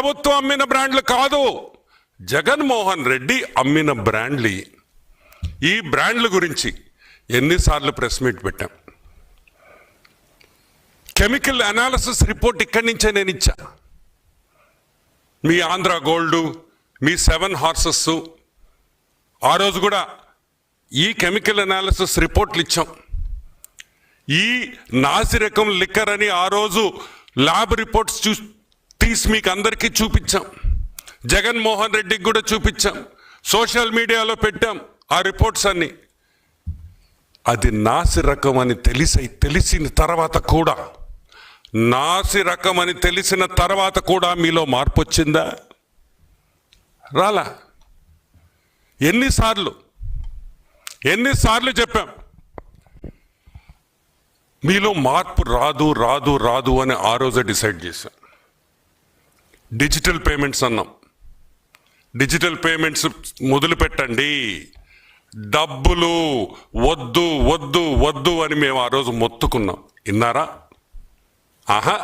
ప్రభుత్వం అమ్మిన బ్రాండ్లు కాదు, జగన్మోహన్ రెడ్డి అమ్మిన బ్రాండ్లు. ఈ బ్రాండ్ల గురించి ఎన్నిసార్లు ప్రెస్ మీట్ పెట్టాం. కెమికల్ అనాలిసిస్ రిపోర్ట్ ఇక్కడి నుంచే నేను ఇచ్చా. మీ ఆంధ్ర గోల్డ్, మీ 7 హార్సెస్, ఆ రోజు కూడా ఈ కెమికల్ అనాలిసిస్ రిపోర్ట్లు ఇచ్చాం. ఈ నాసిరకం లిక్కర్ అని ఆ రోజు ల్యాబ్ రిపోర్ట్స్ తీసి మీకు అందరికీ చూపించాం. జగన్మోహన్ రెడ్డికి కూడా చూపించాం, సోషల్ మీడియాలో పెట్టాం ఆ రిపోర్ట్స్ అన్ని. అది నాసి రకం అని తెలిసిన తర్వాత కూడా, నాసి రకం అని తెలిసిన తర్వాత కూడా మీలో మార్పు వచ్చిందా? రాలా. ఎన్నిసార్లు చెప్పాం మీలో మార్పు రాదు రాదు రాదు అని ఆ రోజే డిసైడ్ చేశాం. డిజిటల్ పేమెంట్స్ అన్నాం. డిజిటల్ పేమెంట్స్ మొదలు పెట్టండి, డబ్బులు వద్దు వద్దు వద్దు అని మేము ఆ రోజు మొత్తుకున్నాం. విన్నారా? ఆహా,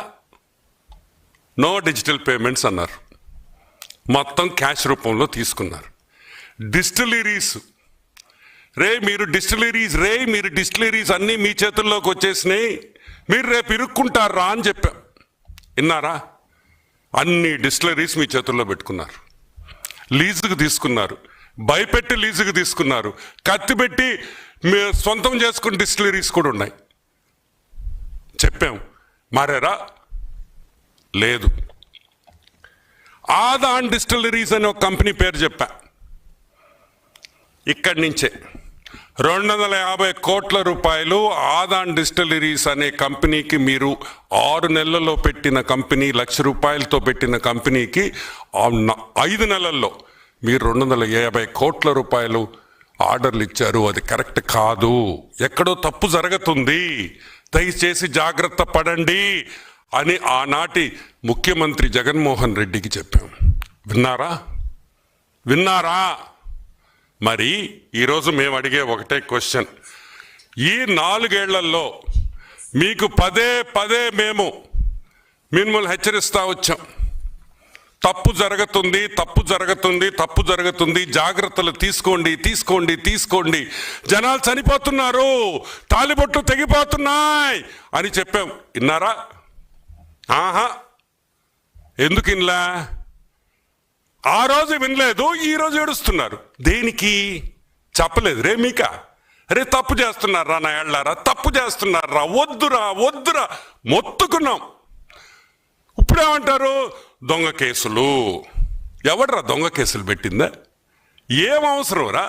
నో డిజిటల్ పేమెంట్స్ అన్నారు. మొత్తం క్యాష్ రూపంలో తీసుకున్నారు. డిస్టిలరీస్ మీరు డిస్టిలరీస్ అన్నీ మీ చేతుల్లోకి వచ్చేసినాయి, మీరు రేపు ఇరుక్కుంటారా అని చెప్పాం. విన్నారా? అన్ని డిస్టిలరీస్ మీ చేతుల్లో పెట్టుకున్నారు, లీజుకు తీసుకున్నారు, భయపెట్టి లీజుకు తీసుకున్నారు, కత్తి పెట్టి సొంతం చేసుకున్న డిస్టిలరీస్ కూడా ఉన్నాయి. చెప్పాం, మారారా? లేదు. ఆదాన్ డిస్టిలరీస్ అనే ఒక కంపెనీ పేరు చెప్పా. ఇక్కడి నుంచే 250 కోట్ల రూపాయలు ఆదాన్ డిస్టిలరీస్ అనే కంపెనీకి, మీరు 6 నెలల్లో పెట్టిన కంపెనీ, 1 లక్ష రూపాయలతో పెట్టిన కంపెనీకి 5 నెలల్లో మీరు 250 కోట్ల రూపాయలు ఆర్డర్లు ఇచ్చారు. అది కరెక్ట్ కాదు, ఎక్కడో తప్పు జరుగుతుంది, దయచేసి జాగ్రత్త పడండి అని ఆనాటి ముఖ్యమంత్రి జగన్మోహన్ రెడ్డికి చెప్పాం. విన్నారా? మరి ఈరోజు మేము అడిగే ఒకటే క్వశ్చన్, ఈ 4 ఏళ్లలో మీకు పదే మేము మిమ్మల్ని హెచ్చరిస్తా వచ్చాం. తప్పు జరుగుతుంది, జాగ్రత్తలు తీసుకోండి, జనాలు చనిపోతున్నారు, తాలిబొట్లు తెగిపోతున్నాయి అని చెప్పాం. విన్నారా? ఆహా, ఎందుకు వినలా? ఆ రోజు వినలేదు, ఈ రోజు ఏడుస్తున్నారు. దేనికి? చెప్పలేదు రే మీక? అరే తప్పు చేస్తున్నారా నా ఏళ్ళారా, తప్పు చేస్తున్నారా, వద్దురా మొత్తుకున్నాం. ఇప్పుడేమంటారు? దొంగ కేసులు. ఎవడ్రా దొంగ కేసులు పెట్టిందా? ఏం అవసరం రా?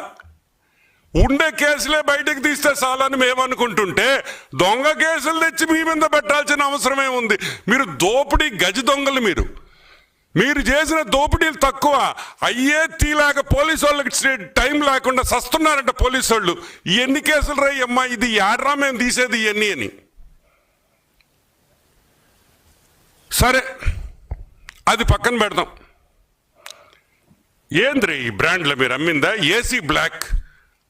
ఉండే కేసులే బయటకు తీస్తే చాలని మేమనుకుంటుంటే దొంగ కేసులు తెచ్చి మీ మీద పెట్టాల్సిన అవసరమే ఉంది. మీరు దోపిడీ గజ దొంగలు. మీరు చేసిన దోపిడీలు తక్కువ, అయ్యే తీలాక పోలీసు వాళ్ళకి టైం లేకుండా సస్తున్నారంట పోలీసు వాళ్ళు. ఎన్ని కేసులు రాయమ్మా, ఇది యాడ్రా మేము తీసేది ఇవన్నీ అని. సరే, అది పక్కన పెడదాం. ఏంద్రీ ఈ బ్రాండ్లో మీరు అమ్మిందా? ఏసీ బ్లాక్,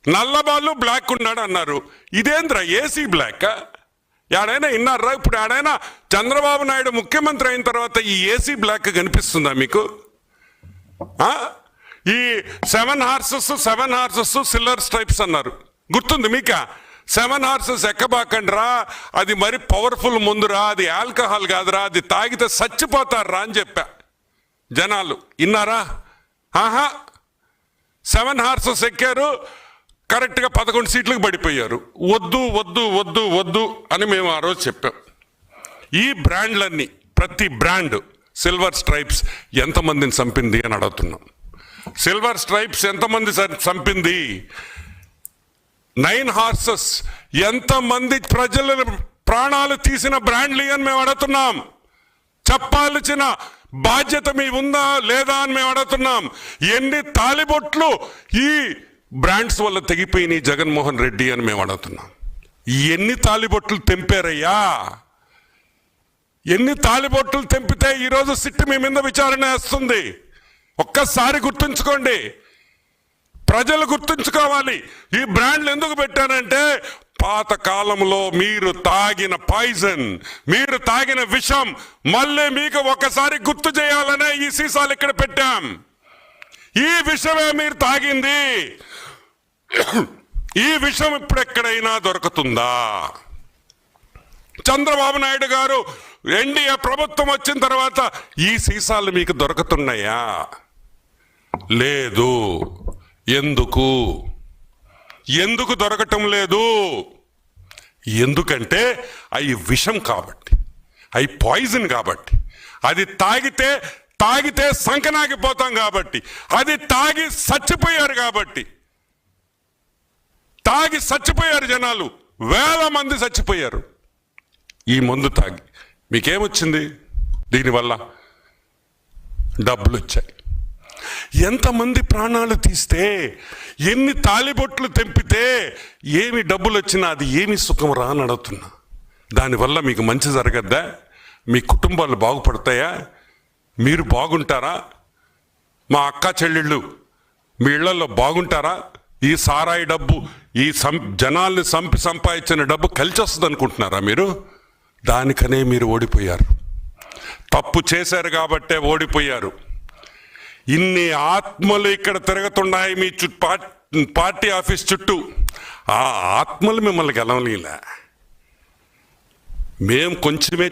నల్లబాళ్ళు బ్లాక్ ఉన్నాడు అన్నారు. ఇదేంద్రా ఏసీ బ్లాక్? ఏడైనా విన్నారా? ఇప్పుడు ఏడైనా చంద్రబాబు నాయుడు ముఖ్యమంత్రి అయిన తర్వాత ఈ ఏసీ బ్లాక్ కనిపిస్తుందా మీకు? ఈ 7 హార్సెస్ సిల్వర్ స్ట్రైప్స్ అన్నారు, గుర్తుంది మీకా? 7 హార్సెస్ ఎక్కబాకండ్రా, అది మరి పవర్ఫుల్ ముందురా, అది ఆల్కహాల్ కాదురా, అది తాగితే చచ్చిపోతారా అని చెప్పా. జనాలు విన్నారా? ఆహా, 7 హార్సెస్ ఎక్కారు, కరెక్ట్గా 11 సీట్లకు పడిపోయారు. వద్దు అని మేము ఆ రోజు చెప్పాం. ఈ బ్రాండ్లన్నీ, ప్రతి బ్రాండ్, సిల్వర్ స్ట్రైప్స్ ఎంతమందిని చంపింది అని అడుగుతున్నాం. సిల్వర్ స్ట్రైప్స్ ఎంతమంది చంపింది? 9 హార్సెస్ ఎంతమంది ప్రజల ప్రాణాలు తీసిన బ్రాండ్లు అని మేము అడుగుతున్నాం. చెప్పాల్సిన బాధ్యత మీ ఉందా లేదా అని మేము అడుగుతున్నాం. ఎన్ని తాలిబొట్లు ఈ బ్రాండ్స్ వల్ల తెగిపోయినాయి జగన్మోహన్ రెడ్డి అని మేము అడుగుతున్నాం. ఎన్ని తాలిబొట్లు తెంపారయ్యా? ఎన్ని తాలిబొట్లు తెంపితే ఈరోజు సిట్టు మీ మీద విచారణ వేస్తుంది? ఒక్కసారి గుర్తుంచుకోండి, ప్రజలు గుర్తుంచుకోవాలి. ఈ బ్రాండ్లు ఎందుకు పెట్టానంటే పాత కాలంలో మీరు తాగిన పాయిజన్, మీరు తాగిన విషం మళ్ళీ మీకు ఒకసారి గుర్తు చేయాలనే ఈ సీసాలు ఇక్కడ పెట్టాం. ఈ విషమే మీరు తాగింది. ఈ విషం ఇప్పుడు ఎక్కడైనా దొరుకుతుందా? చంద్రబాబు నాయుడు గారు ఎన్డీఏ ప్రభుత్వం వచ్చిన తర్వాత ఈ సీసాలు మీకు దొరుకుతున్నాయా? లేదు. ఎందుకు దొరకటం లేదు? ఎందుకంటే అవి విషం కాబట్టి, అవి పాయిజన్ కాబట్టి, అది తాగితే సంకనాగిపోతాం కాబట్టి, అది తాగి చచ్చిపోయారు కాబట్టి. తాగి చచ్చిపోయారు జనాలు, వేల మంది చచ్చిపోయారు ఈ మందు తాగి. మీకేమొచ్చింది? దీనివల్ల డబ్బులు వచ్చాయి. ఎంతమంది ప్రాణాలు తీస్తే, ఎన్ని తాలిబొట్లు తెంపితే ఏమి డబ్బులు వచ్చినా అది ఏమి సుఖం అని అడుగుతున్నా. దానివల్ల మీకు మంచి జరగద్దా? మీ కుటుంబాలు బాగుపడతాయా? మీరు బాగుంటారా? మా అక్క చెల్లెళ్ళు మీ ఇళ్లలో బాగుంటారా? ఈ సారాయి డబ్బు, ఈ జనాల్ని సంపాదించిన డబ్బు కలిసి వస్తుంది అనుకుంటున్నారా మీరు? దానికనే మీరు ఓడిపోయారు. తప్పు చేశారు కాబట్టే ఓడిపోయారు. ఇన్ని ఆత్మలు ఇక్కడ తిరుగుతున్నాయి మీ పార్టీ ఆఫీస్ చుట్టూ. ఆ ఆత్మలు మిమ్మల్ని గెలవలేలా. మేం కొంచెమే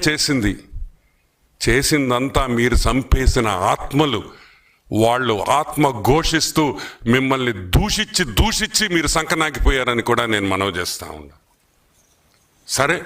చేసిందంతా మీరు చంపేసిన ఆత్మలు. వాళ్ళు ఆత్మ ఘోషిస్తూ మిమ్మల్ని దూషించి మీరు సంకనాకిపోయారని కూడా నేను మనవి చేస్తా ఉన్నా. సరే,